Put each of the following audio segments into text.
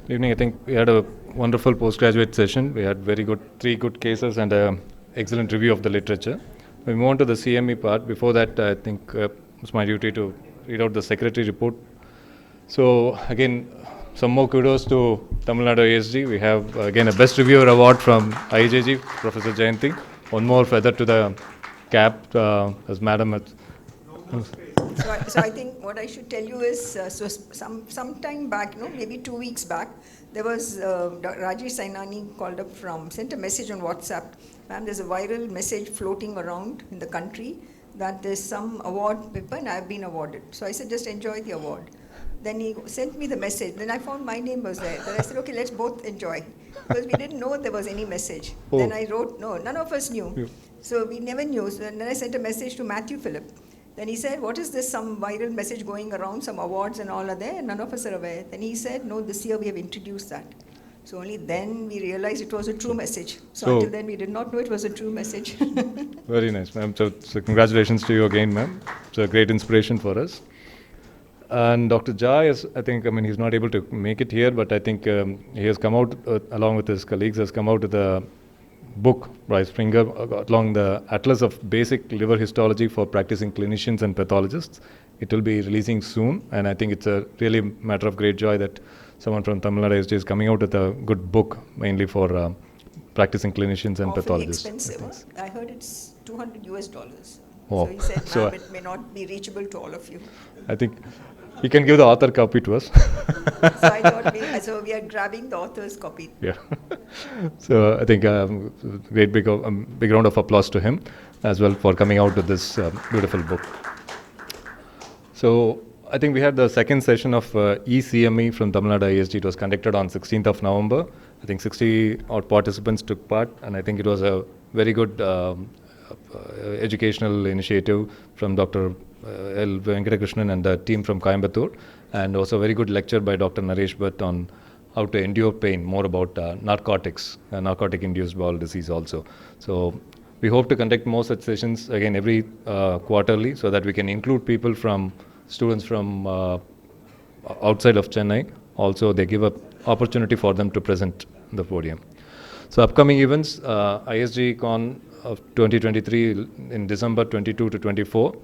Evening. I think we had a wonderful postgraduate session. We had three good cases and an excellent review of the literature. We move on to the CME part. Before that, I think it's my duty to read out the secretary report. So again, some more kudos to Tamil Nadu ASG. We have again a Best Reviewer Award from IJG, Professor Jayanti. One more feather to the cap as Madam. So I think what I should tell you is, some time back, maybe 2 weeks back, there was Rajesh Sainani called up sent a message on WhatsApp. Ma'am, there's a viral message floating around in the country that there's some award paper and I've been awarded. So I said, just enjoy the award. Then he sent me the message. Then I found my name was there. Then I said, okay, let's both enjoy. Because we didn't know there was any message. Oh. Then I wrote, no, none of us knew. Yeah. So we never knew. So then I sent a message to Matthew Phillip. Then he said, what is this, some viral message going around, some awards and all are there, and none of us are aware. Then he said, no, this year we have introduced that. So only then we realized it was a true message. So until then we did not know it was a true message. Very nice, ma'am. So congratulations to you again, ma'am. It's a great inspiration for us. And Dr. Jha he's not able to make it here, but I think he has come out, along with his colleagues, has come out with a book by Springer along the Atlas of Basic Liver Histology for Practicing Clinicians and Pathologists. It will be releasing soon, and I think it's a really matter of great joy that someone from Tamil Nadu SJ is coming out with a good book, mainly for practicing clinicians and pathologists. Expensive. I heard it's $200 US. Oh. So he said, ma'am, it may not be reachable to all of you. I think he can give the author copy to us. So I thought we are grabbing the author's copy. Yeah. So I think great big round of applause to him as well for coming out with this beautiful book. So I think we had the second session of ECME from Tamil Nadu ISG. It was conducted on 16th of November. I think 60 odd participants took part, and I think it was a very good educational initiative from Dr. L. Venkatakrishnan and the team from Coimbatore, and also a very good lecture by Dr. Naresh Bhatt on how to endure pain, more about narcotics, narcotic-induced bowel disease also. So we hope to conduct more such sessions again every quarterly, so that we can include students from outside of Chennai. Also, they give an opportunity for them to present the podium. So upcoming events, ISG Con of 2023 in December 22 to 24.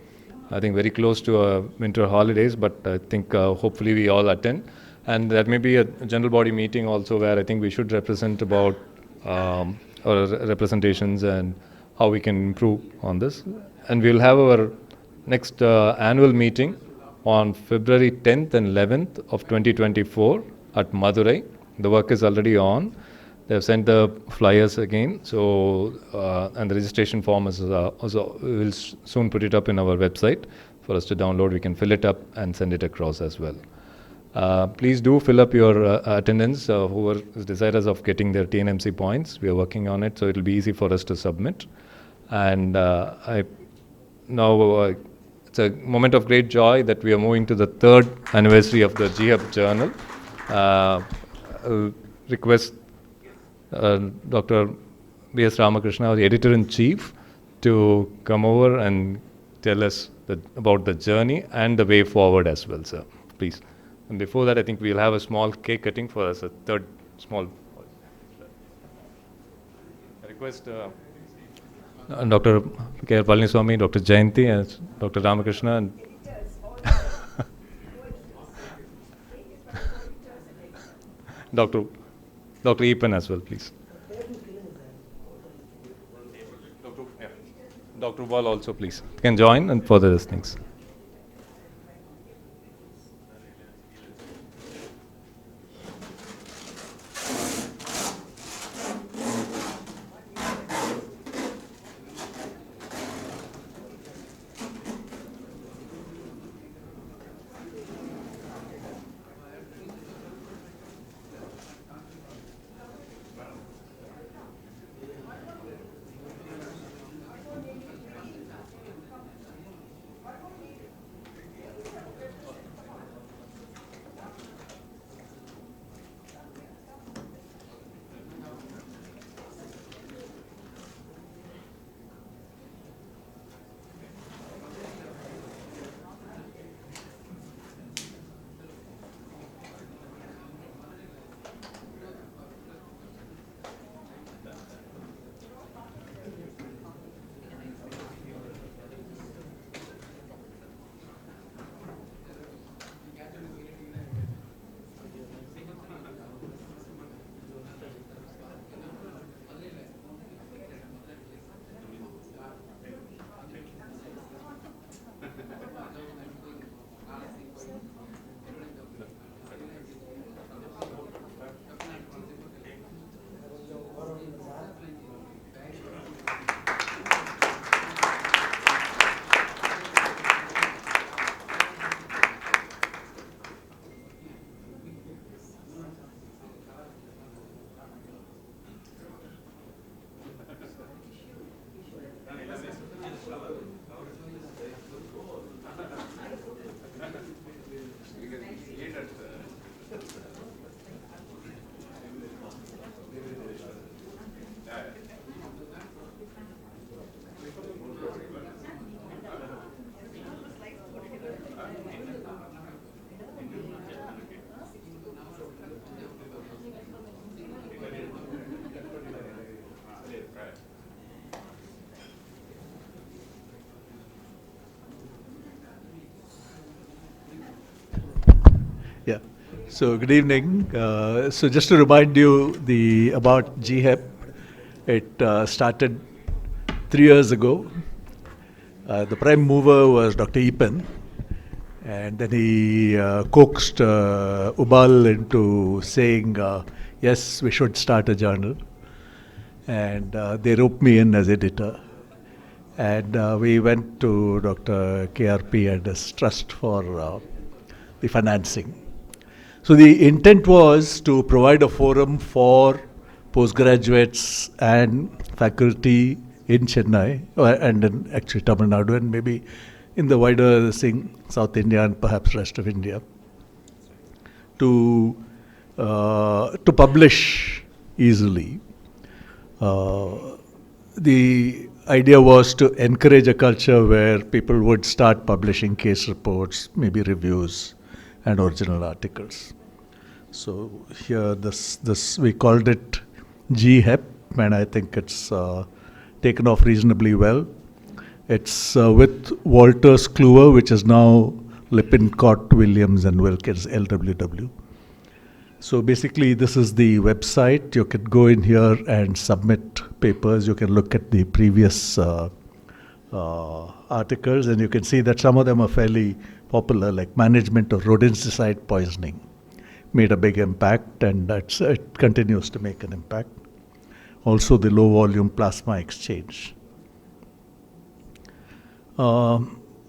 I think very close to winter holidays, but I think hopefully we all attend. And there may be a general body meeting also where I think we should represent about our representations and how we can improve on this. And we'll have our next annual meeting on February 10th and 11th of 2024 at Madurai. The work is already on. They've sent the flyers again, so and the registration form is also, we'll soon put it up in our website for us to download. We can fill it up and send it across as well. Please do fill up your attendance, whoever is desirous of getting their TNMC points. We are working on it, so it will be easy for us to submit. And it's a moment of great joy that we are moving to the 3rd anniversary of the GHub journal. Request Dr. B.S. Ramakrishna, the editor-in-chief, to come over and tell us about the journey and the way forward as well, sir. Please. And before that, I think we'll have a small cake cutting for us, a third small. I request Dr. K. Palaniswamy, Dr. Jayanti, and Dr. Ramakrishna. And Dr. Epan as well, please. Dr. Wall also, please. You can join and further these things. So good evening. So just to remind you about GHEP, it started 3 years ago. The prime mover was Dr. Epen, and then he coaxed Ubal into saying, yes, we should start a journal. And they roped me in as editor. And we went to Dr. KRP and his trust for the financing. So the intent was to provide a forum for postgraduates and faculty in Chennai and in actually Tamil Nadu and maybe in the wider South India and perhaps rest of India to publish easily. The idea was to encourage a culture where people would start publishing case reports, maybe reviews, and original articles. So here, this we called it GHEP, and I think it's taken off reasonably well. It's with Walters Kluwer, which is now Lippincott, Williams and Wilkins, LWW. So basically, this is the website. You can go in here and submit papers. You can look at the previous articles, and you can see that some of them are fairly popular, like management of rodenticide poisoning. Made a big impact, and it continues to make an impact. Also, the low volume plasma exchange.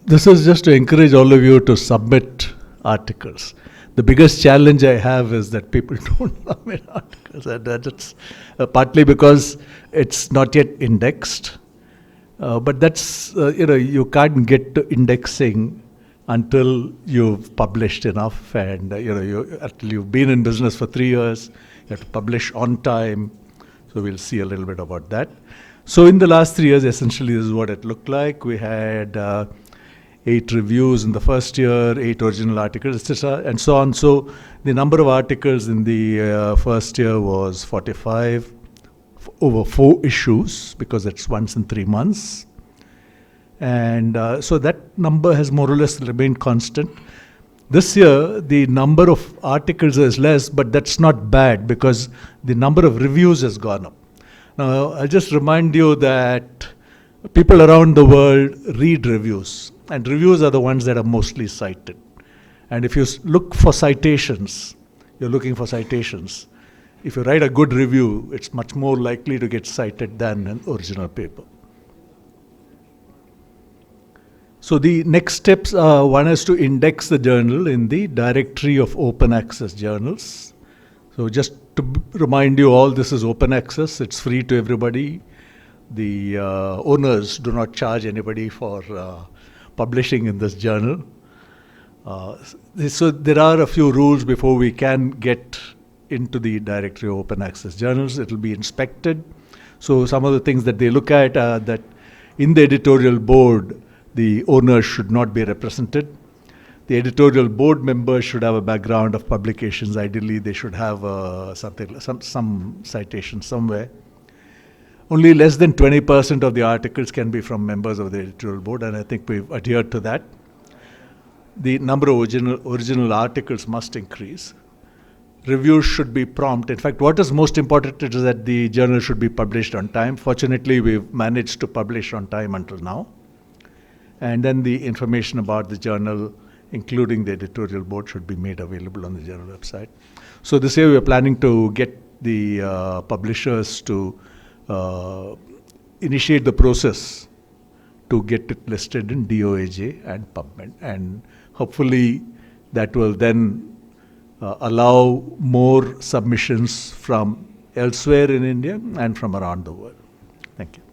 This is just to encourage all of you to submit articles. The biggest challenge I have is that people don't submit articles, and that's partly because it's not yet indexed. But that's, you can't get to indexing until you've published enough, and until you've been in business for 3 years, you have to publish on time. So we'll see a little bit about that. So in the last 3 years, essentially, this is what it looked like. We had 8 reviews in the first year, 8 original articles, etc., and so on. So the number of articles in the first year was 45 over 4 issues, because it's once in 3 months. And so that number has more or less remained constant. This year, the number of articles is less, but that's not bad because the number of reviews has gone up. Now, I'll just remind you that people around the world read reviews, and reviews are the ones that are mostly cited. And if you look for citations, you're looking for citations. If you write a good review, it's much more likely to get cited than an original paper. So the next steps are, one is to index the journal in the directory of open access journals. So just to remind you all, this is open access. It's free to everybody. The owners do not charge anybody for publishing in this journal. So there are a few rules before we can get into the directory of open access journals. It will be inspected. So some of the things that they look at are that in the editorial board, the owners should not be represented. The editorial board members should have a background of publications. Ideally, they should have some citation somewhere. Only less than 20% of the articles can be from members of the editorial board, and I think we've adhered to that. The number of original articles must increase. Reviews should be prompt. In fact, what is most important is that the journal should be published on time. Fortunately, we've managed to publish on time until now. And then the information about the journal, including the editorial board, should be made available on the journal website. So this year we are planning to get the publishers to initiate the process to get it listed in DOAJ and PubMed. And hopefully that will then allow more submissions from elsewhere in India and from around the world. Thank you.